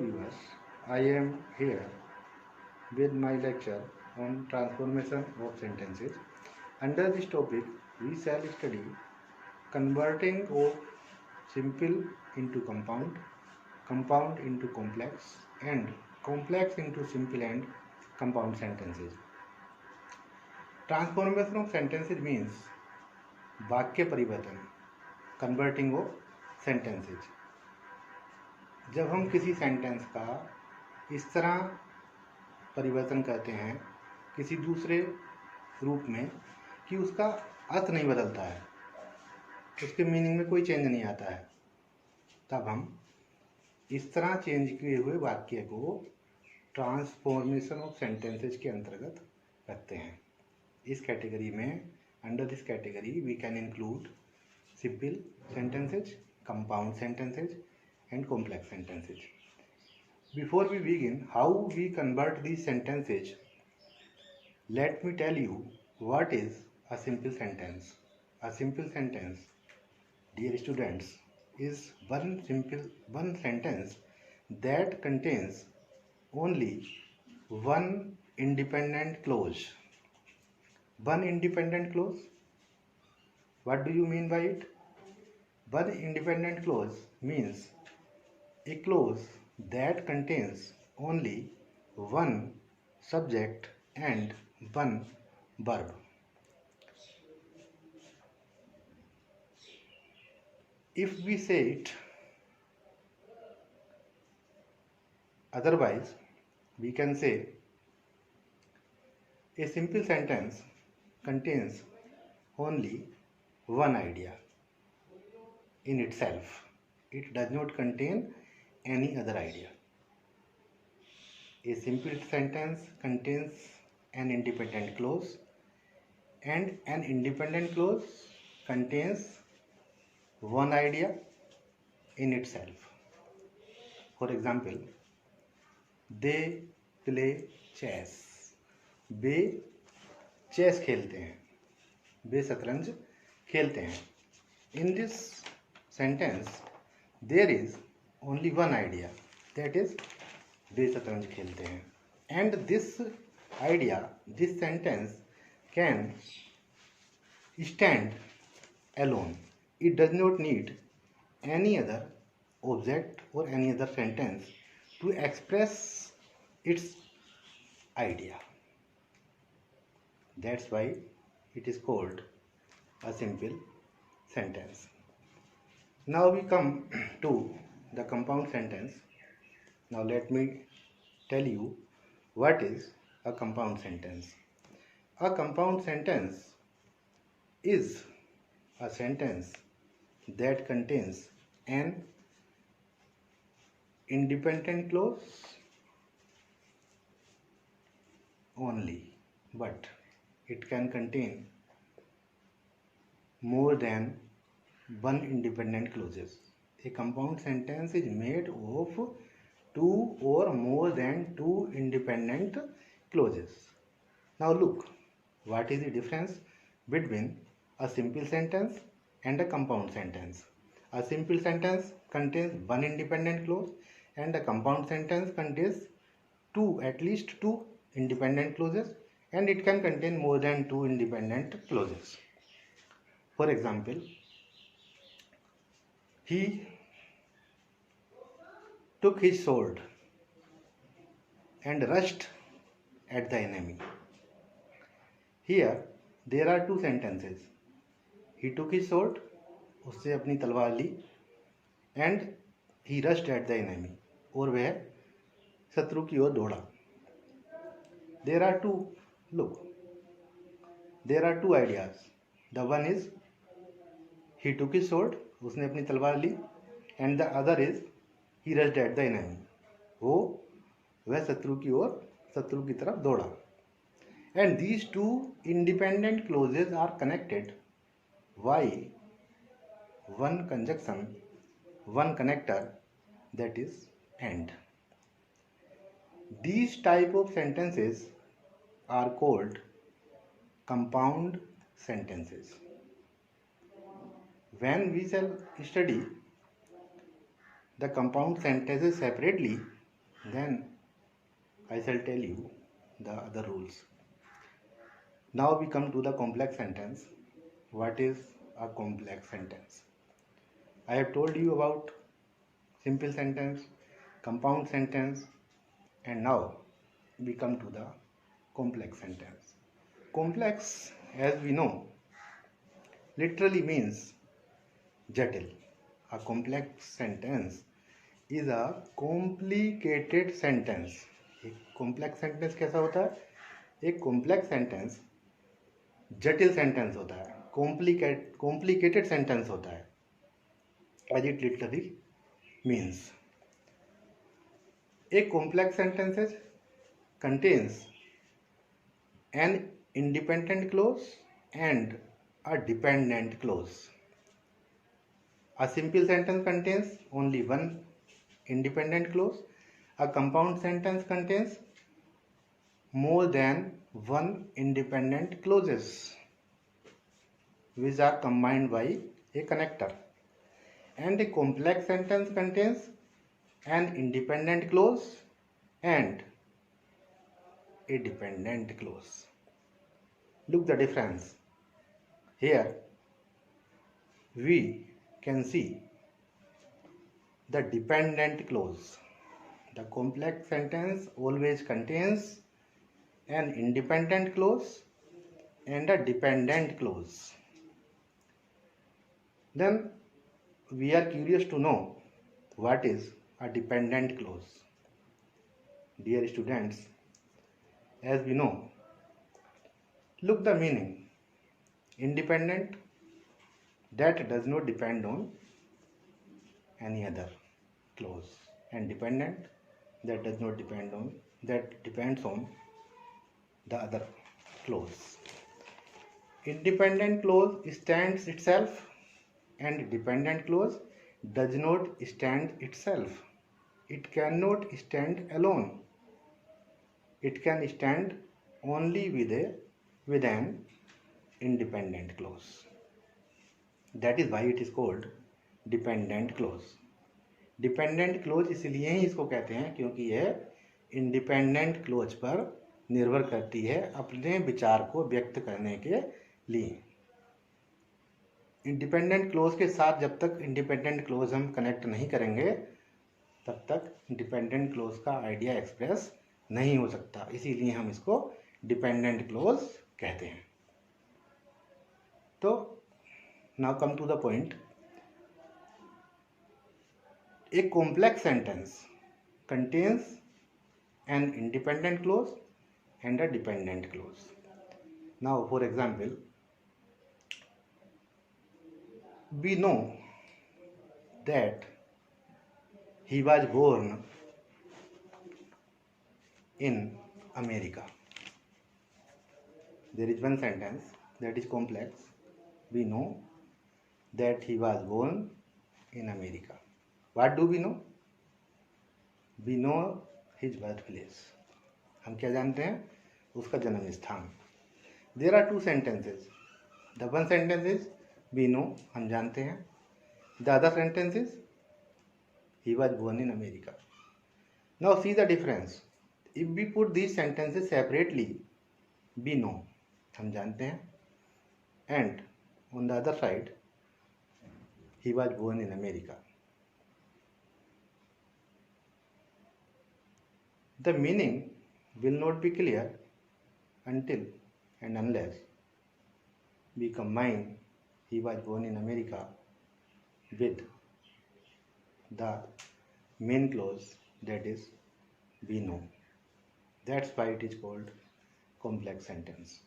viewers, I am here with my lecture on transformation of sentences. Under this topic, we shall study converting of simple into compound, compound into complex, and complex into simple and compound sentences. Transformation of sentences means वाक्य परिवर्तन, converting of sentences. जब हम किसी sentence का इस तरह परिवर्तन करते हैं किसी दूसरे रूप में कि उसका अर्थ नहीं बदलता है, उसके मीनिंग में कोई चेंज नहीं आता है, तब हम इस तरह चेंज किए हुए वाक्य को ट्रांसफॉर्मेशन ऑफ सेंटेंसेस के अंतर्गत रखते हैं. इस कैटेगरी में, under this category we can include simple sentences, compound sentences and complex sentences. Before we begin how we convert these sentences, let me tell you what is a simple sentence. A simple sentence, dear students, is one sentence that contains only one independent clause. One independent clause? What do you mean by it? One independent clause means a clause that contains only one subject and one verb. If we say it otherwise, we can say a simple sentence contains only one idea in itself. It does not contain any other idea. A simple sentence contains an independent clause, and an independent clause contains one idea in itself. For example, they play chess. वे chess खेलते हैं, वे शतरंज खेलते हैं. In this sentence there is only one idea, that is वे शतरंज खेलते हैं, and this idea, this sentence can stand alone. It does not need any other object or any other sentence to express its idea. That's why it is called a simple sentence. Now we come to the compound sentence. Now let me tell you what is a compound sentence. A compound sentence is a sentence that contains an independent clause only, but it can contain more than one independent clauses. A compound sentence is made of two or more than two independent clauses. Now look, what is the difference between a simple sentence and a compound sentence? A simple sentence contains one independent clause, and a compound sentence contains at least two independent clauses, and it can contain more than two independent clauses. For example, he took his sword and rushed at the enemy. Here there are two sentences. He took his sword, उससे अपनी तलवार ली, and he rushed at the enemy, और वह शत्रु की ओर दौड़ा. There are two, look, there are two ideas. The one is he took his sword, उसने अपनी तलवार ली, and the other is he rushed at the enemy, वह शत्रु की तरफ दौड़ा. And these two independent clauses are connected by one conjunction, one connector, that is and. These type of sentences are called compound sentences. When we shall study the compound sentences separately, Then I shall tell you the other rules. Now we come to the complex sentence. What is a complex sentence? I have told you about simple sentence, compound sentence, and now we come to the complex sentence. Complex, as we know, literally means jatil. A complex sentence is a complicated sentence. एक complex sentence कैसा होता है? एक complex sentence जटिल sentence होता है, complicated sentence होता है, as it literally means. A complex sentence contains an independent clause and a dependent clause. A simple sentence contains only one independent clause. A compound sentence contains more than one independent clauses which are combined by a connector. And a complex sentence contains an independent clause and a dependent clause. Look the difference. Here we can see the dependent clause. The complex sentence always contains an independent clause and a dependent clause. Then we are curious to know what is a dependent clause. Dear students, as we know, look the meaning. Independent, that does not depend on any other clause, and dependent, that does not depend on, that depends on the other clause. Independent clause stands itself and dependent clause does not stand itself. It cannot stand alone. It can stand only with an independent clause. That is why it is called dependent clause. Dependent clause इसलिए ही इसको कहते हैं क्योंकि यह independent clause पर निर्भर करती है अपने विचार को व्यक्त करने के लिए. इंडिपेंडेंट क्लोज के साथ जब तक इंडिपेंडेंट क्लोज हम कनेक्ट नहीं करेंगे तब तक डिपेंडेंट क्लोज का आइडिया एक्सप्रेस नहीं हो सकता. इसीलिए हम इसको डिपेंडेंट क्लोज कहते हैं. तो now come to the point. A complex sentence contains an independent clause and a dependent clause. Now, for example, we know that he was born in America. There is one sentence that is complex. We know that he was born in America. What do we know? We know his birthplace. हम क्या जानते हैं? उसका जन्म स्थान. There are two sentences. The one sentence is we know, हम जानते हैं. The other sentence is he was born in America. Now see the difference. If we put these sentences separately, we know, हम जानते हैं, and on the other side, he was born in America. The meaning will not be clear until and unless we combine he was born in America with the main clause, that is we know. That's why it is called complex sentence.